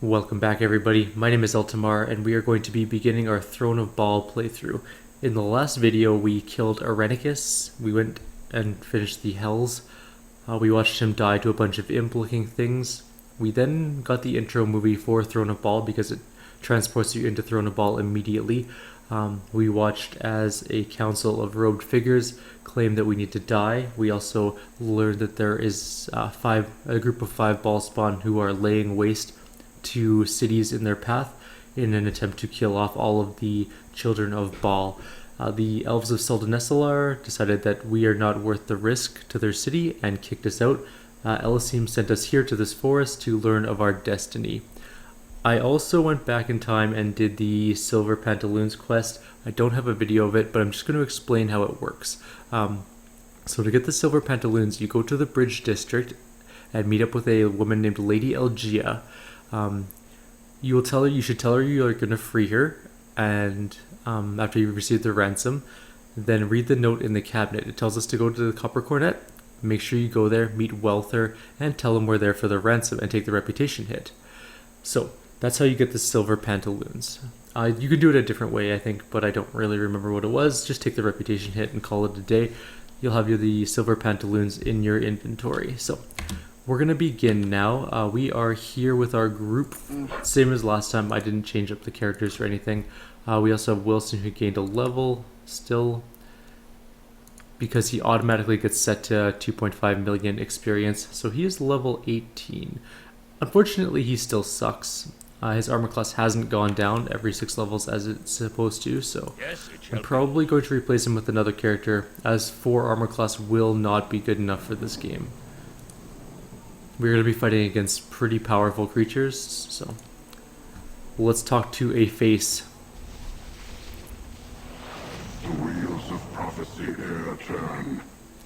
Welcome back everybody, my name is Eltamar and we are going to be beginning our Throne of Bhaal playthrough. In the last video we killed Arenicus, we went and finished the Hells, we watched him die to a bunch of imp looking things. We then got the intro movie for Throne of Bhaal because it transports you into Throne of Bhaal immediately. We watched as a council of robed figures claim that we need to die. We also learned that there is a group of 5 Bhaalspawn who are laying waste to cities in their path in an attempt to kill off all of the children of Bhaal. The elves of Seldenesalar decided that we are not worth the risk to their city and kicked us out. Elysim sent us here to this forest to learn of our destiny. I also went back in time and did the Silver Pantaloons quest. I don't have a video of it, but I'm just going to explain how it works. So to get the Silver Pantaloons, you go to the Bridge District and meet up with a woman named Lady Elgia. You should tell her you're going to free her, and after you receive the ransom, then read the note in the cabinet. It tells us to go to the Copper Cornet. Make sure you go there, meet Welther, and tell him we're there for the ransom and take the reputation hit. So that's how you get the Silver Pantaloons. You can do it a different way, I think, but I don't really remember what it was. Just take the reputation hit and call it a day. You'll have the Silver Pantaloons in your inventory. So we're going to begin now. We are here with our group. Same as last time, I didn't change up the characters or anything. We also have Wilson, who gained a level still because he automatically gets set to 2.5 million experience. So he is level 18. Unfortunately, he still sucks. His armor class hasn't gone down every 6 levels as it's supposed to, so I'm probably going to replace him with another character, as 4 armor class will not be good enough for this game. We're going to be fighting against pretty powerful creatures, so let's talk to a face. The wheels of prophecy ere turn.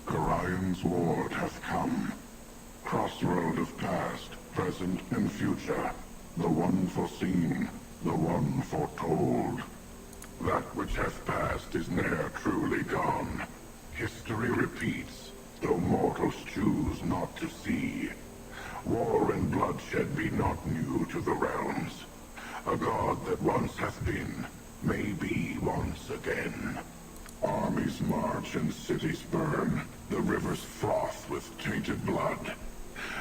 Garion's ward hath come. Crossroad of past, present, and future. The one foreseen, the one foretold. That which hath passed is ne'er truly gone. History repeats, though mortals choose not to see. War and bloodshed be not new to the realms. A god that once hath been, may be once again. Armies march and cities burn, the rivers froth with tainted blood.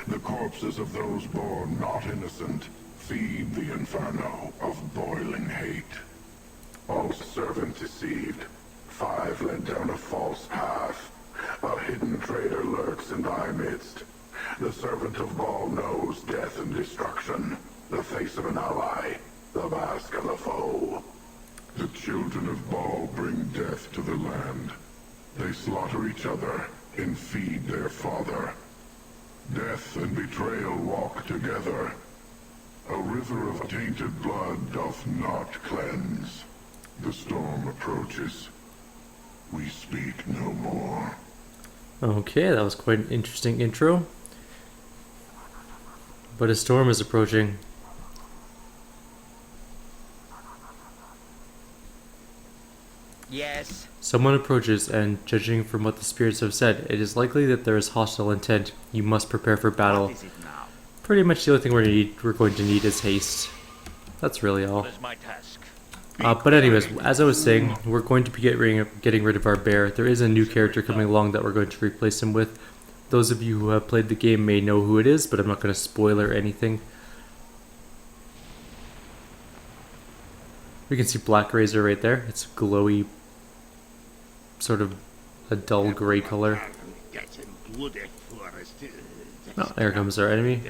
The corpses of those born not innocent feed the inferno of boiling hate. All servant deceived, 5 led down a false path. A hidden traitor lurks in thy midst. The servant of Bhaal knows death and destruction, the face of an ally, the mask of a foe. The children of Bhaal bring death to the land. They slaughter each other and feed their father. Death and betrayal walk together. A river of tainted blood doth not cleanse. The storm approaches. We speak no more. Okay, that was quite an interesting intro. But a storm is approaching. Yes. Someone approaches, and judging from what the spirits have said, it is likely that there is hostile intent. You must prepare for battle. What is it now? Pretty much the only thing we're going to need is haste. That's really all. What is my task? But anyways, as I was saying, we're going to be getting rid of our bear. There is a new character coming along that we're going to replace him with. Those of you who have played the game may know who it is, but I'm not going to spoiler anything. We can see Black Razor right there. It's glowy, sort of a dull gray color. Oh, there comes our enemy.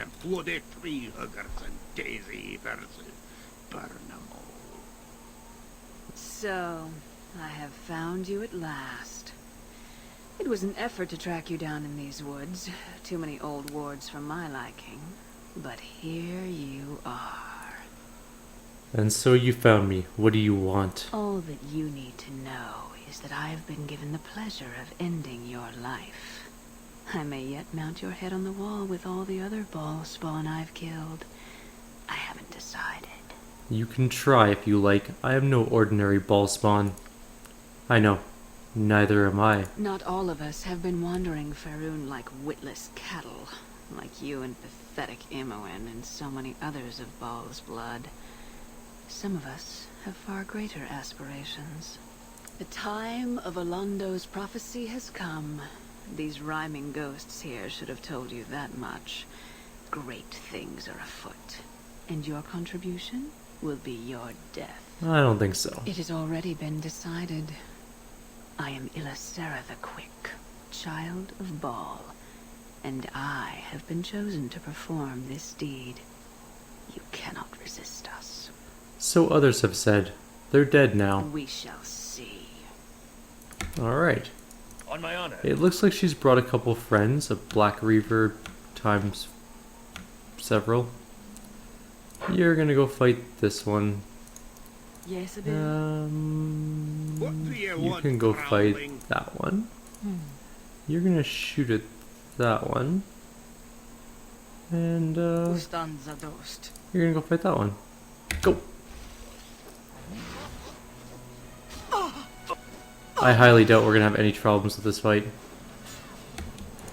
So, I have found you at last. It was an effort to track you down in these woods. Too many old wards for my liking. But here you are. And so you found me. What do you want? All that you need to know is that I have been given the pleasure of ending your life. I may yet mount your head on the wall with all the other Bhaalspawn I've killed. I haven't decided. You can try if you like. I am no ordinary Bhaalspawn. I know. Neither am I. Not all of us have been wandering Faerun like witless cattle. like you and pathetic Imoen and so many others of Bhaal's blood. Some of us have far greater aspirations. The time of Alondo's prophecy has come. These rhyming ghosts here should have told you that much. Great things are afoot, and your contribution will be your death. I don't think so. It has already been decided. I am Illasera the Quick, child of Bhaal, and I have been chosen to perform this deed. You cannot resist us. So others have said. They're dead now. We shall see. Alright. On my honor. It looks like she's brought a couple friends, a Black Reaver times several. You're gonna go fight this one. Yes, a bit. You can go fight that one. You're gonna shoot at that one. And you're gonna go fight that one. Go! I highly doubt we're gonna have any problems with this fight.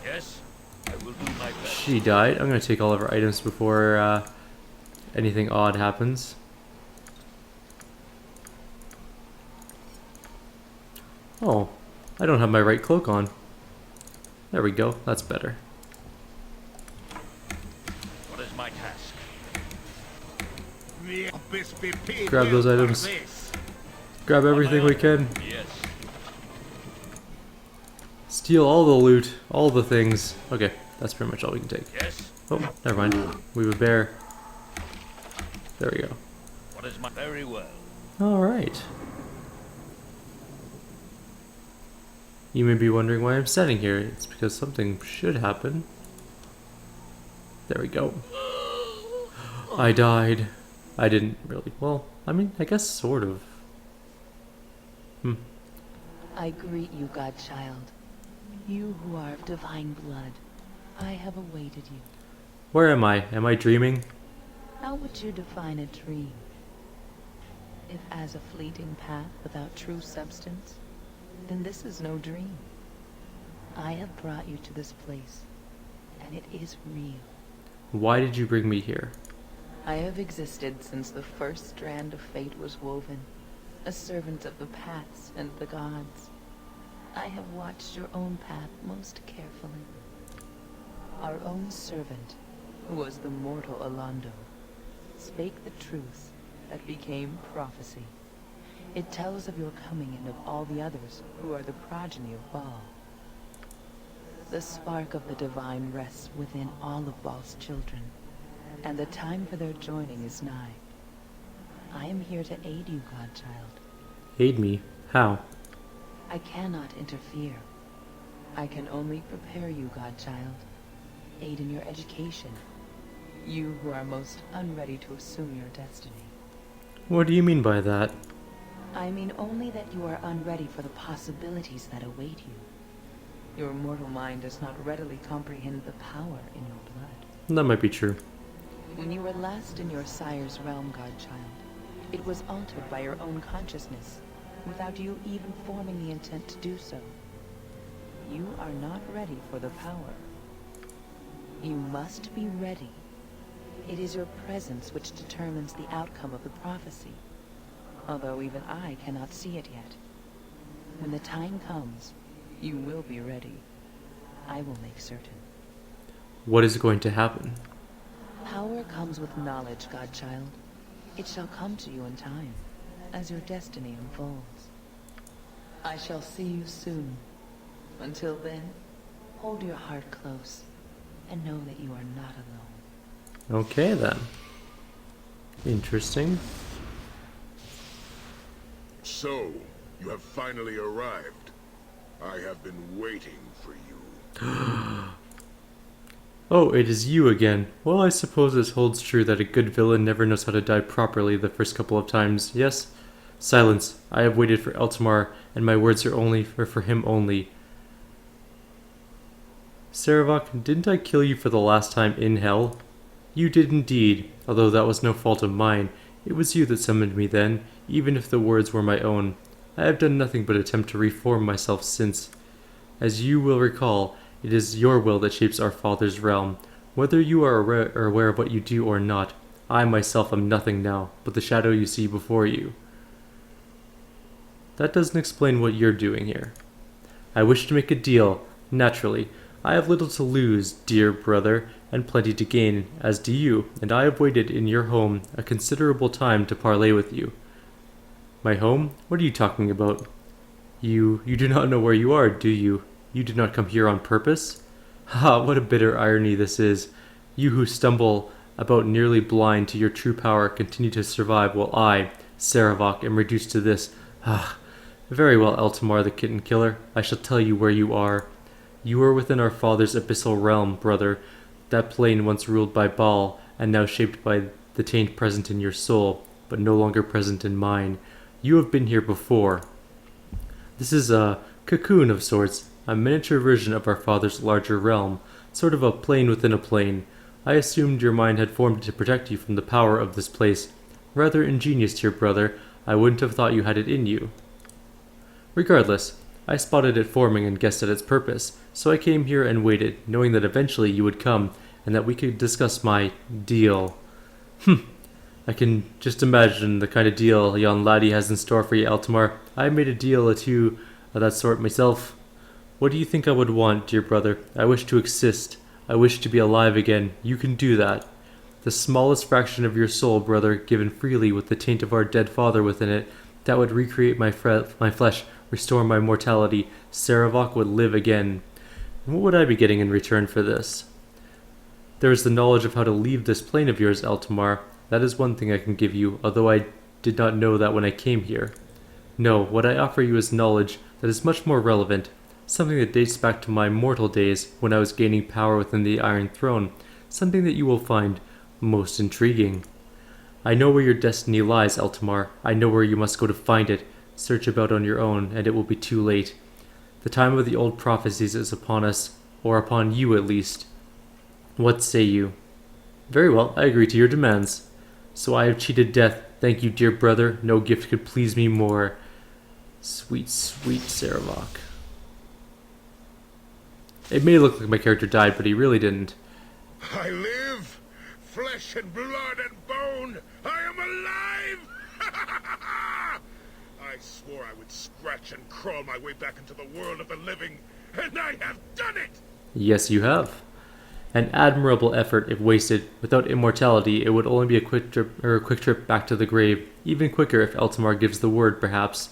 Yes, I will do my best. She died. I'm gonna take all of her items before anything odd happens. Oh, I don't have my right cloak on. There we go. That's better. What is my task? Grab those items. Grab everything we can. Yes. Steal all the loot, all the things. Okay, that's pretty much all we can take. Yes. Oh, never mind. We have a bear. There we go. What is my very well? Alright. You may be wondering why I'm standing here. It's because something should happen. There we go. I died. I didn't really. Well, I mean, I guess sort of. I greet you, Godchild. You who are of divine blood. I have awaited you. Where am I? Am I dreaming? How would you define a dream? If as a fleeting path without true substance, then this is no dream. I have brought you to this place, and it is real. Why did you bring me here? I have existed since the first strand of fate was woven, a servant of the paths and the gods. I have watched your own path most carefully. Our own servant, who was the mortal Alondo, spake the truth that became prophecy. It tells of your coming and of all the others who are the progeny of Bhaal. The spark of the divine rests within all of Bhaal's children, and the time for their joining is nigh. I am here to aid you, Godchild. Aid me? How? I cannot interfere. I can only prepare you, Godchild. Aid in your education. You who are most unready to assume your destiny. What do you mean by that? I mean only that you are unready for the possibilities that await you. Your mortal mind does not readily comprehend the power in your blood. That might be true. When you were last in your sire's realm, Godchild, it was altered by your own consciousness, without you even forming the intent to do so. You are not ready for the power. You must be ready. It is your presence which determines the outcome of the prophecy, although even I cannot see it yet. When the time comes, you will be ready. I will make certain. What is going to happen? Power comes with knowledge, Godchild. It shall come to you in time, as your destiny unfolds. I shall see you soon. Until then, hold your heart close, and know that you are not alone. Okay then. Interesting. So, you have finally arrived. I have been waiting for you. Oh, it is you again. Well, I suppose this holds true that a good villain never knows how to die properly the first couple of times, yes? Silence. I have waited for Eltamar, and my words are only for him only. Serevok, didn't I kill you for the last time in hell? You did indeed, although that was no fault of mine. It was you that summoned me then, even if the words were my own. I have done nothing but attempt to reform myself since. As you will recall, it is your will that shapes our father's realm. Whether you are aware of what you do or not, I myself am nothing now but the shadow you see before you. That doesn't explain what you're doing here. I wish to make a deal, naturally. I have little to lose, dear brother, and plenty to gain, as do you, and I have waited in your home a considerable time to parley with you. My home? What are you talking about? You do not know where you are, do you? You did not come here on purpose? Ha, what a bitter irony this is. You who stumble about nearly blind to your true power continue to survive, while I, Serevok, am reduced to this. Ah, very well, Eltamar the Kitten Killer. I shall tell you where you are. You are within our father's abyssal realm, brother. That plane once ruled by Bhaal, and now shaped by the taint present in your soul, but no longer present in mine. You have been here before. This is a cocoon of sorts, a miniature version of our father's larger realm, sort of a plane within a plane. I assumed your mind had formed to protect you from the power of this place. Rather ingenious, dear brother. I wouldn't have thought you had it in you. Regardless, I spotted it forming and guessed at its purpose, so I came here and waited, knowing that eventually you would come, and that we could discuss my deal. I can just imagine the kind of deal yon laddie has in store for you, Eltamar. I made a deal or two of that sort myself. What do you think I would want, dear brother? I wish to exist. I wish to be alive again. You can do that. The smallest fraction of your soul, brother, given freely with the taint of our dead father within it, that would recreate my flesh, restore my mortality. Sarevok would live again. And what would I be getting in return for this? There is the knowledge of how to leave this plane of yours, Eltamar. That is one thing I can give you, although I did not know that when I came here. No, what I offer you is knowledge that is much more relevant, something that dates back to my mortal days when I was gaining power within the Iron Throne, something that you will find most intriguing. I know where your destiny lies, Eltamar. I know where you must go to find it. Search about on your own, and it will be too late. The time of the old prophecies is upon us, or upon you at least. What say you? Very well, I agree to your demands. So I have cheated death. Thank you, dear brother. No gift could please me more. Sweet, sweet Serevok. It may look like my character died, but he really didn't. I live, flesh and blood and bone. I am alive. I swore I would scratch and crawl my way back into the world of the living, and I have done it. Yes, you have. An admirable effort if wasted. Without immortality, it would only be a quick trip back to the grave. Even quicker if Eltamar gives the word, perhaps.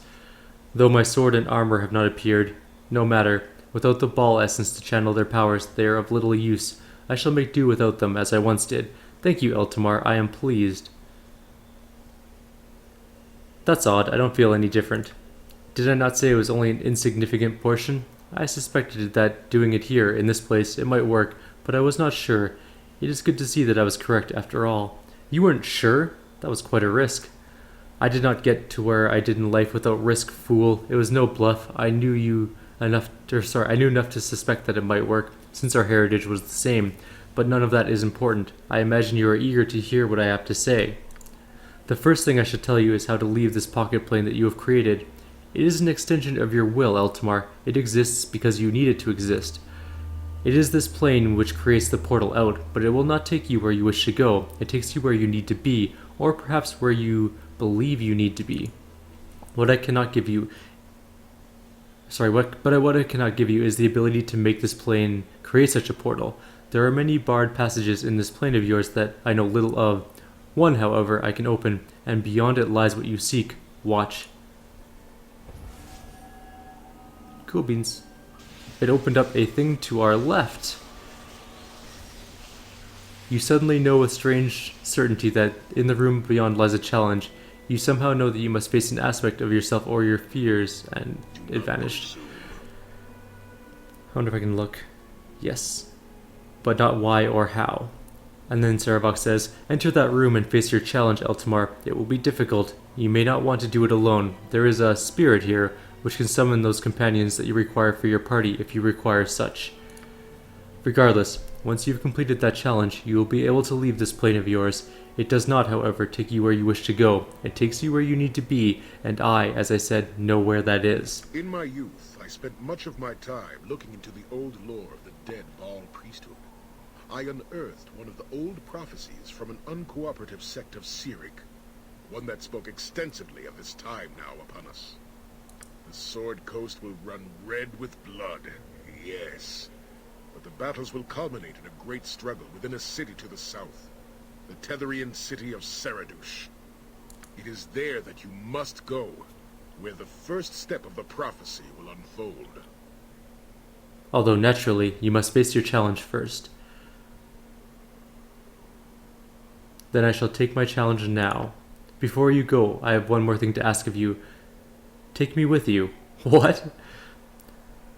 Though my sword and armor have not appeared. No matter. Without the Bhaal essence to channel their powers, they are of little use. I shall make do without them, as I once did. Thank you, Eltamar. I am pleased. That's odd. I don't feel any different. Did I not say it was only an insignificant portion? I suspected that doing it here, in this place, it might work, but I was not sure. It is good to see that I was correct after all. You weren't sure? That was quite a risk. I did not get to where I did in life without risk, fool. It was no bluff. I knew enough to suspect that it might work, since our heritage was the same, but none of that is important. I imagine you are eager to hear what I have to say. The first thing I should tell you is how to leave this pocket plane that you have created. It is an extension of your will, Eltamar. It exists because you need it to exist. It is this plane which creates the portal out, but it will not take you where you wish to go. It takes you where you need to be, or perhaps where you believe you need to be. What I cannot give you is the ability to make this plane create such a portal. There are many barred passages in this plane of yours that I know little of. One, however, I can open, and beyond it lies what you seek. Watch. Cool beans. It opened up a thing to our left. You suddenly know with strange certainty that in the room beyond lies a challenge. You somehow know that you must face an aspect of yourself or your fears, and it vanished. I wonder if I can look. Yes. But not why or how. And then Serevok says, enter that room and face your challenge, Eltamar. It will be difficult. You may not want to do it alone. There is a spirit here, which can summon those companions that you require for your party if you require such. Regardless, once you've completed that challenge, you will be able to leave this plane of yours. It does not, however, take you where you wish to go. It takes you where you need to be, and I, as I said, know where that is. In my youth, I spent much of my time looking into the old lore of the dead Bhaal priesthood. I unearthed one of the old prophecies from an uncooperative sect of Serevok, one that spoke extensively of this time now upon us. The Sword Coast will run red with blood, yes. But the battles will culminate in a great struggle within a city to the south, the Tetherian city of Saradush. It is there that you must go, where the first step of the prophecy will unfold. Although naturally, you must face your challenge first. Then I shall take my challenge now. Before you go, I have one more thing to ask of you. Take me with you. What?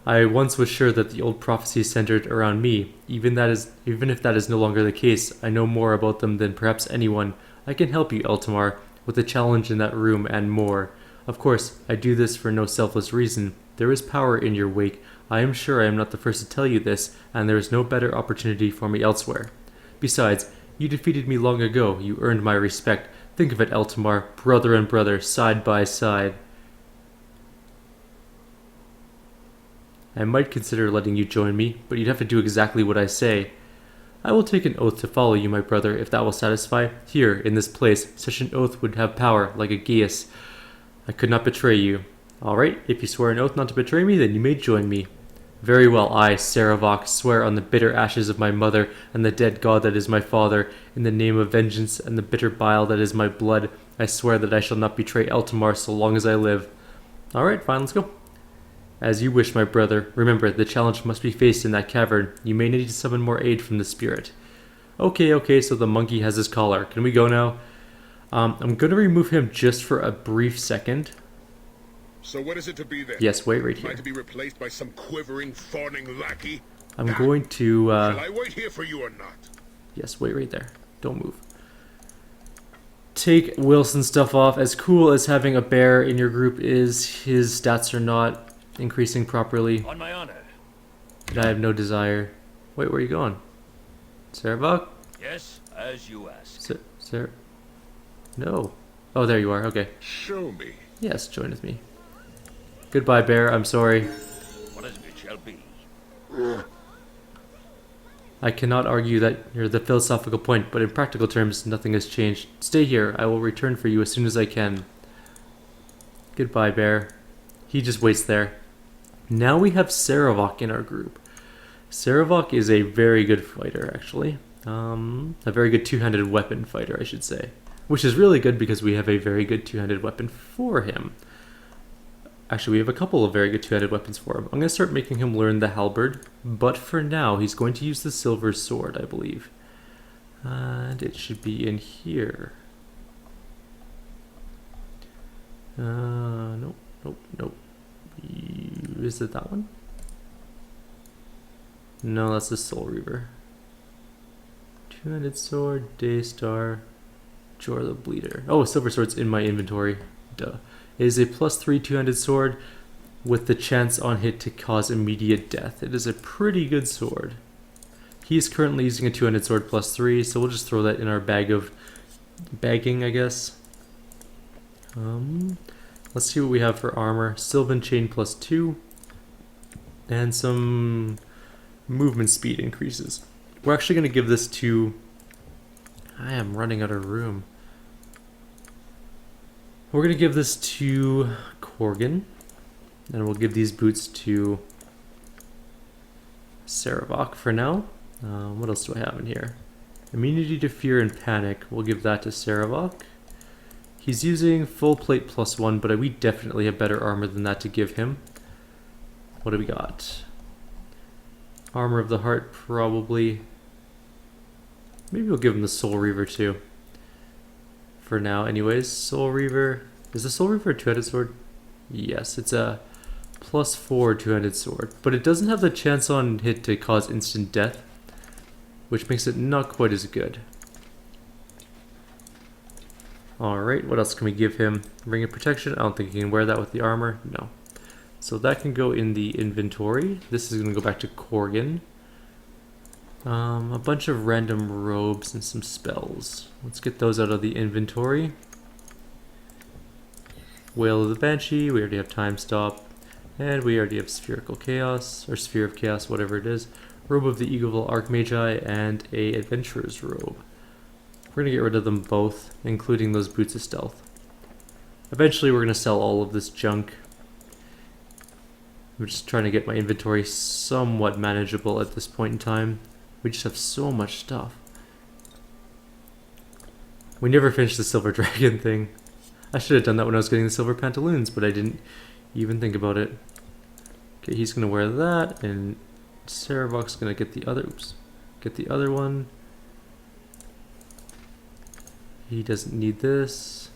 I once was sure that the old prophecies centered around me. Even if that is no longer the case, I know more about them than perhaps anyone. I can help you, Eltamar, with the challenge in that room and more. Of course, I do this for no selfless reason. There is power in your wake. I am sure I am not the first to tell you this, and there is no better opportunity for me elsewhere. Besides, you defeated me long ago. You earned my respect. Think of it, Eltamar, brother and brother, side by side. I might consider letting you join me, but you'd have to do exactly what I say. I will take an oath to follow you, my brother, if that will satisfy. Here, in this place, such an oath would have power, like a geas. I could not betray you. All right, if you swear an oath not to betray me, then you may join me. Very well, I, Serevok, swear on the bitter ashes of my mother and the dead god that is my father, in the name of vengeance and the bitter bile that is my blood, I swear that I shall not betray Eltamar so long as I live. All right, fine, let's go. As you wish, my brother. Remember, the challenge must be faced in that cavern. You may need to summon more aid from the spirit. Okay, so the monkey has his collar. Can we go now? I'm going to remove him just for a brief second. So what is it to be then? Yes, wait right Am I here. to be replaced by some quivering, fawning lackey? I'm going to... Shall I wait here for you or not? Yes, wait right there. Don't move. Take Wilson's stuff off. As cool as having a bear in your group is, his stats are not increasing properly. On my honor. And I have no desire. Wait, where are you going? Serevok? Yes, as you ask. No. Oh, there you are. Okay. Show me. Yes, join with me. Goodbye, bear. I'm sorry. What is it shall be? I cannot argue that you're the philosophical point, but in practical terms, nothing has changed. Stay here. I will return for you as soon as I can. Goodbye, bear. He just waits there. Now we have Serevok in our group. Serevok is a very good fighter, actually. A very good two-handed weapon fighter, I should say. Which is really good because we have a very good two-handed weapon for him. Actually, we have a couple of very good two-handed weapons for him. I'm going to start making him learn the halberd, but for now, he's going to use the silver sword, I believe. And it should be in here. Nope. Is it that one? No, that's the Soul Reaver. Two-handed sword, Daystar, Jor the Bleeder. Oh, silver sword's in my inventory. Duh. It is a +3 two-handed sword with the chance on hit to cause immediate death. It is a pretty good sword. He's currently using a two-handed sword +3, so we'll just throw that in our bag of bagging, I guess. Let's see what we have for armor. Sylvan Chain +2, and some movement speed increases. We're actually going to give this to... I am running out of room. We're going to give this to Corgan, and we'll give these boots to Serevok for now. What else do I have in here? Immunity to fear and panic. We'll give that to Serevok. He's using full plate +1, but we definitely have better armor than that to give him. What do we got? Armor of the Heart, probably. Maybe we'll give him the Soul Reaver too. For now, anyways. Soul Reaver. Is the Soul Reaver a two-handed sword? Yes, it's a +4 two-handed sword. But it doesn't have the chance on hit to cause instant death, which makes it not quite as good. Alright, what else can we give him? Ring of Protection. I don't think he can wear that with the armor. No. So that can go in the inventory. This is going to go back to Corgan. A bunch of random robes and some spells. Let's get those out of the inventory. Wail of the Banshee. We already have Time Stop. And we already have Spherical Chaos. Or Sphere of Chaos, whatever it is. Robe of the Eagle Archmagi, and a Adventurer's Robe. We're going to get rid of them both, including those Boots of Stealth. Eventually we're going to sell all of this junk. I'm just trying to get my inventory somewhat manageable at this point in time. We just have so much stuff. We never finished the Silver Dragon thing. I should have done that when I was getting the Silver Pantaloons, but I didn't even think about it. Okay, he's going to wear that, and Serevok's going to get the other, get the other one. He doesn't need this.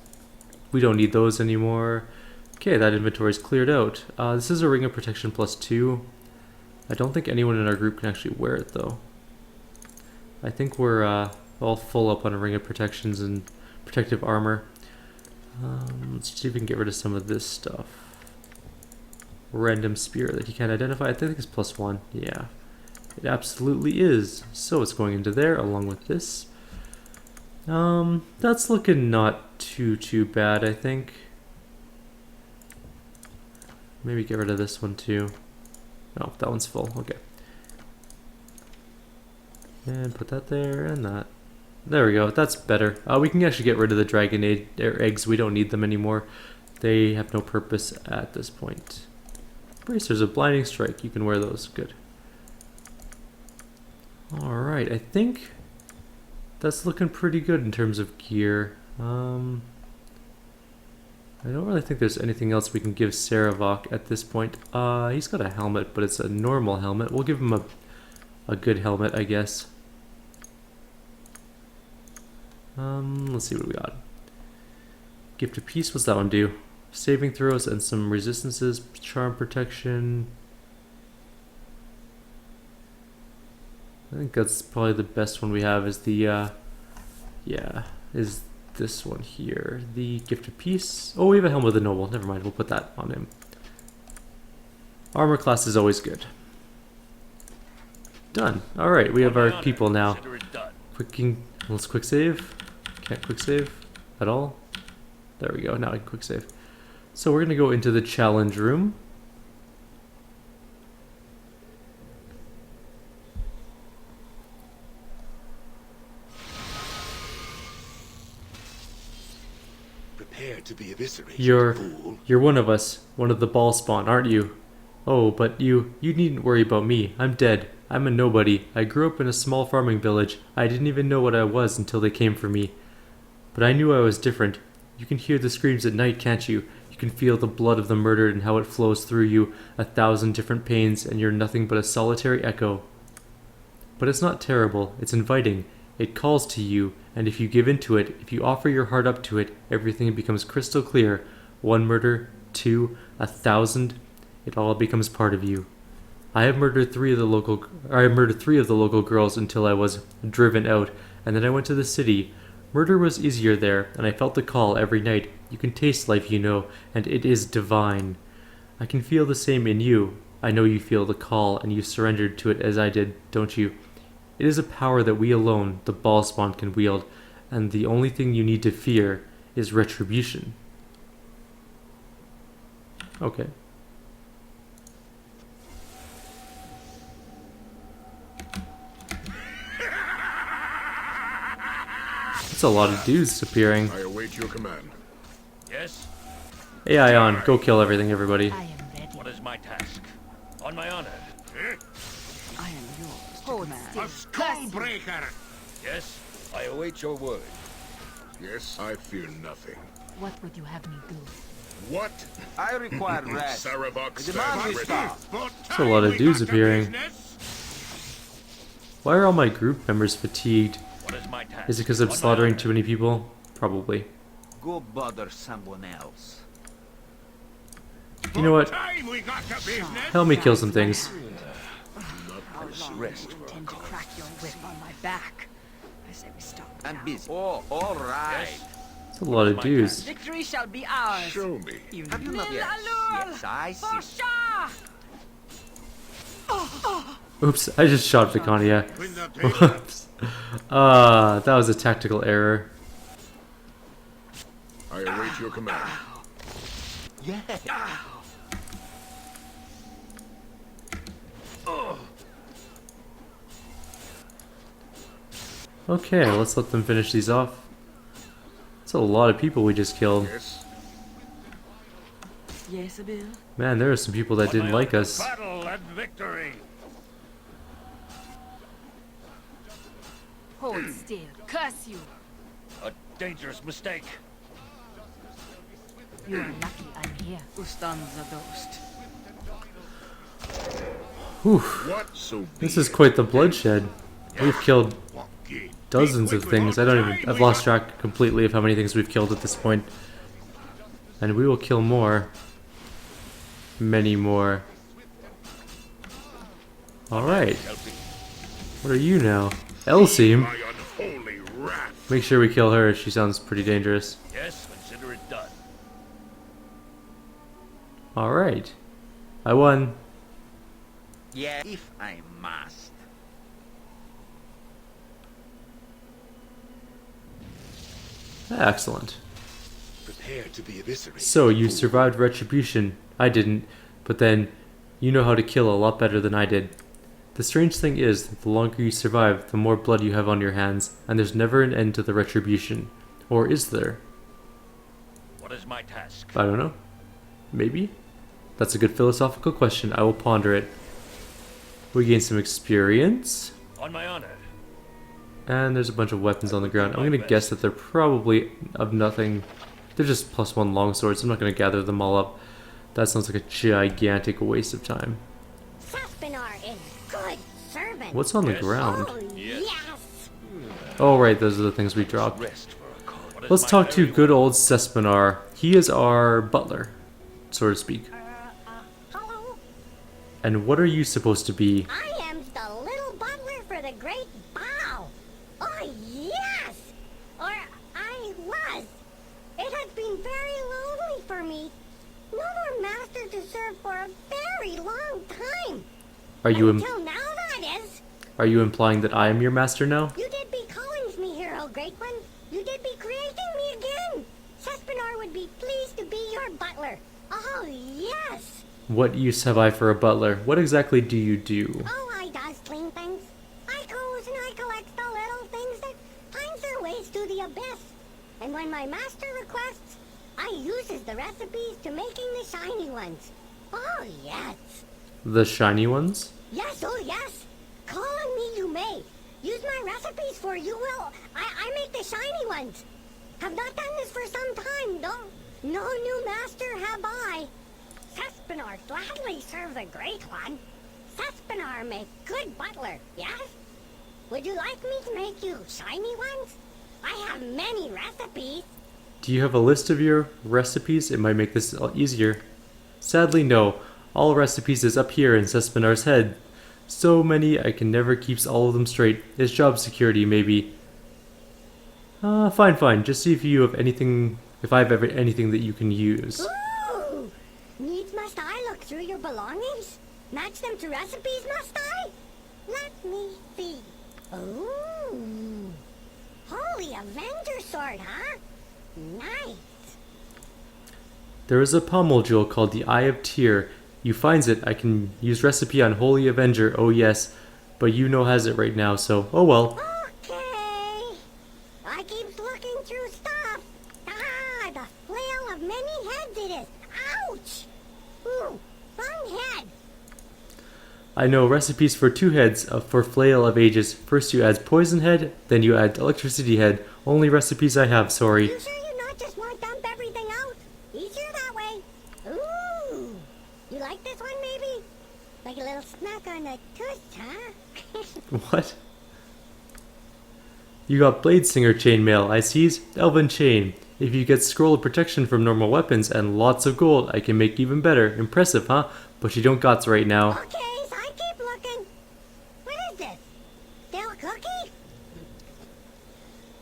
We don't need those anymore. Okay, that inventory is cleared out. This is a Ring of Protection +2. I don't think anyone in our group can actually wear it though. I think we're all full up on a Ring of Protections and protective armor. Let's see if we can get rid of some of this stuff. Random spear that he can't identify. I think it's +1. Yeah, it absolutely is. So it's going into there along with this. That's looking not too bad, I think. Maybe get rid of this one too. Oh, that one's full. Okay. And put that there and that. There we go. That's better. We can actually get rid of the dragon eggs. We don't need them anymore. They have no purpose at this point. Bracers of Blinding Strike. You can wear those. Good. Alright, I think that's looking pretty good in terms of gear. I don't really think there's anything else we can give Sarevok at this point. He's got a helmet, but it's a normal helmet. We'll give him a good helmet, I guess. Let's see what we got. Gift of Peace, what's that one do? Saving throws and some resistances, charm protection. I think that's probably the best one we have is the, is this one here. The Gift of Peace. Oh, we have a Helm of the Noble. Never mind, we'll put that on him. Armor class is always good. Done. Alright, we have our people now. Let's quick save. Can't quick save at all. There we go, now I can quick save. So we're going to go into the challenge room. Prepare to be eviscerated, You're fool. one of us, one of the Bhaalspawn, aren't you? Oh, but you needn't worry about me. I'm dead. I'm a nobody. I grew up in a small farming village. I didn't even know what I was until they came for me. But I knew I was different. You can hear the screams at night, can't you? You can feel the blood of the murdered and how it flows through you, 1,000 different pains, and you're nothing but a solitary echo. But it's not terrible. It's inviting. It calls to you, and if you give in to it, if you offer your heart up to it, everything becomes crystal clear. 1 murder, 2, 1,000, it all becomes part of you. I have murdered 3 of the local girls until I was driven out, and then I went to the city. Murder was easier there, and I felt the call every night. You can taste life, you know, and it is divine. I can feel the same in you. I know you feel the call, and you surrendered to it as I did, don't you? It is a power that we alone, the Bhaalspawn, can wield, and the only thing you need to fear is retribution. Okay. That's a lot of dudes appearing. I await your command. Yes? Hey, Ion, go kill everything, everybody. I am ready. What is my task? On my honor. I am yours to Hold command. still. Skullbreaker! Yes? I await your word. Yes, I fear nothing. What would you have me do? What? I require rest. Sarevok The demand stands we ready. stop. That's a lot of dudes appearing. Why are all my group members fatigued? What is my task? Is it because I'm On my slaughtering honor. too many people? Probably. Go bother someone else. You know what? Time we got to business. Help me kill some things. Rest. Intend to crack your whip on my back. I say we stop. I'm now. busy. Oh, all right. Yes? It's a lot of dudes. Victory shall be ours. Show me. You Have you not? Yes, yes, I see. Oops, I just shot Viconia. Whoops. That was a tactical error. I await your command. Yeah. Okay, let's let them finish these off. That's a lot of people we just killed. Yes. Yes, Bill? Man, there are some people that didn't like us. Battle and victory. Hold still. Curse you. A dangerous mistake. You are lucky I'm here. Ustanza dost. Whew. What? So This is quite the bloodshed. We've killed dozens of things. I've lost track completely of how many things we've killed at this point. And we will kill more. Many more. Alright. What are you now? Elseem? my unholy wrath. Make sure we kill her. She sounds pretty dangerous. Yes, consider it done. Alright. I won. Yeah, if I must. Excellent. Prepare to be eviscerated. So, you survived retribution. I didn't. But then, you know how to kill a lot better than I did. The strange thing is that the longer you survive, the more blood you have on your hands, and there's never an end to the retribution. Or is there? What is my task? I don't know. Maybe? That's a good philosophical question. I will ponder it. We gain some experience. On my honor. And there's a bunch of weapons on the ground. I'm gonna guess that they're probably of nothing. They're just +1 longswords. I'm not gonna gather them all up. That sounds like a gigantic waste of time. Cespenar is good servant. What's on the Yes. ground? Oh, yes. Oh right, those are the things we dropped. Rest for a call. What is Let's my talk to very good old Cespenar. He is our butler, so to speak. Hello. And what are you supposed to be? I am the little butler for the great Bhaal. Oh, yes. Or I was. It has been very lonely for me. No more master to serve for a very long time. Are you Until now, that is. are you implying that I am your master now? You did be calling me here, O Great One. You did be creating me again. Cespenar would be pleased to be your butler. Oh, yes. What use have I for a butler? What exactly do you do? Oh, I does clean things. I goes and I collects the little things that finds their ways to the abyss. And when my master requests, I uses the recipes to making the shiny ones. Oh, yes. The shiny ones? Yes, oh, yes. Call on me you may. Use my recipes for you will. I make the shiny ones. Have not done this for some time, though. No new master have I. Cespenar gladly serve the great one. Cespenar make good butler, yes? Would you like me to make you shiny ones? I have many recipes. Do you have a list of your recipes? It might make this easier. Sadly, no. All recipes is up here in Cespenar's head. So many, I can never keep all of them straight. It's job security, maybe. Fine. Just see if you have anything, if I have ever anything that you can use. Ooh! Needs must I look through your belongings? Match them to recipes, must I? Let me see. Ooh! Holy Avenger sword, huh? Nice. There is a pommel jewel called the Eye of Tyr. You finds it, I can use recipe on Holy Avenger, oh yes. But you know has it right now, so oh well. Okay. I keeps looking through stuff. Ah, the flail of many heads it is. Ouch! Ooh, wrong head. I know recipes for 2 heads for Flail of Ages. First you add Poison Head, then you add Electricity Head. Only recipes I have, sorry. You sure you not just want to dump everything out? Easier that way. Ooh, you like this one maybe? Like a little snack on the toast, huh? What? You got Blade Singer chainmail, I sees. Elven Chain. If you get Scroll of Protection from normal weapons and lots of gold, I can make even better. Impressive, huh? But you don't got right now. Okay, so I keep looking. What is this? Still cookie?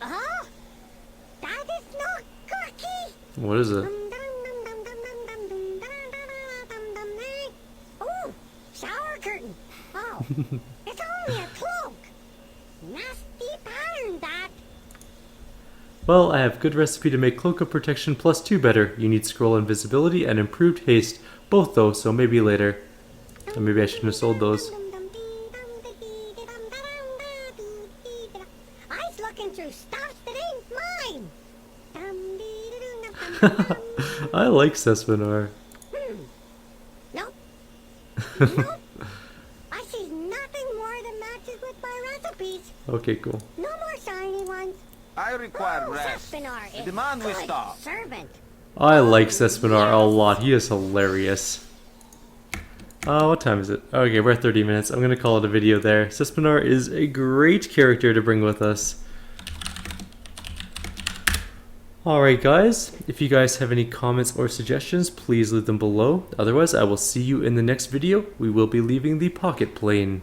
Oh, that is no cookie. What is it? Ooh, shower curtain. Oh, it's only a cloak. Nasty pattern, that. Well, I have good recipe to make Cloak of Protection plus 2 better. You need Scroll Invisibility and Improved Haste. Both though, so maybe later. Or maybe I shouldn't have sold those. I I like Cespenar. Nope. Nope. I see nothing more that matches with my recipes. Okay, cool. No more shiny ones. I require Oh, rest. Cespenar is Demand we good stop. servant. I like Cespenar a lot. He is hilarious. What time is it? Okay, we're at 30 minutes. I'm gonna call it a video there. Cespenar is a great character to bring with us. Alright guys, if you guys have any comments or suggestions, please leave them below. Otherwise, I will see you in the next video. We will be leaving the pocket plane.